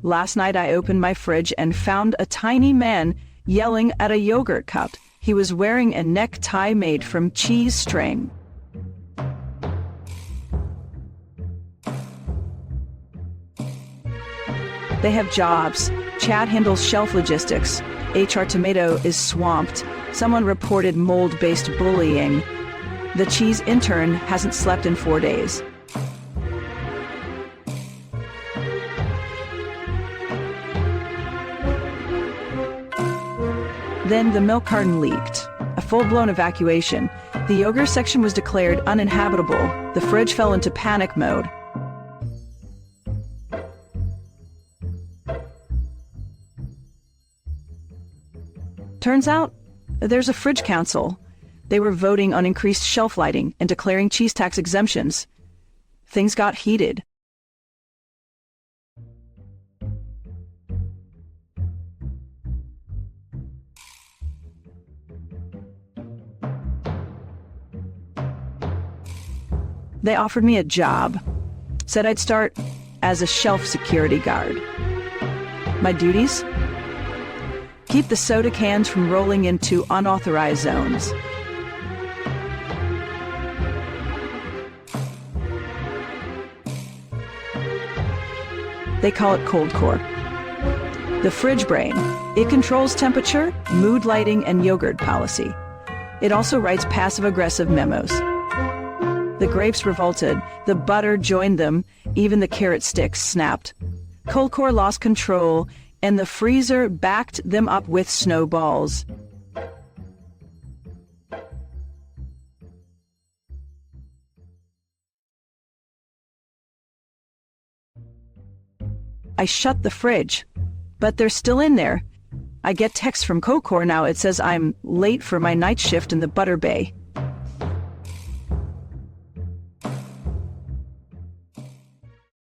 Last night I opened my fridge and found a tiny man yelling at a yogurt cup. He was wearing a necktie made from cheese string. They have jobs. Chad handles shelf logistics. HR Tomato is swamped. Someone reported mold-based bullying. The cheese intern hasn't slept in 4 days. Then the milk carton leaked. A full-blown evacuation. The yogurt section was declared uninhabitable. The fridge fell into panic mode. Turns out, there's a fridge council. They were voting on increased shelf lighting and declaring cheese tax exemptions. Things got heated. They offered me a job. Said I'd start as a shelf security guard. My duties? Keep the soda cans from rolling into unauthorized zones. They call it cold core. The fridge brain. It controls temperature, mood lighting, and yogurt policy. It also writes passive-aggressive memos. The grapes revolted, the butter joined them, even the carrot sticks snapped. Cold core lost control, and the freezer backed them up with snowballs. I shut the fridge, but they're still in there. I get texts from Cold Core now. It says I'm late for my night shift in the butter bay.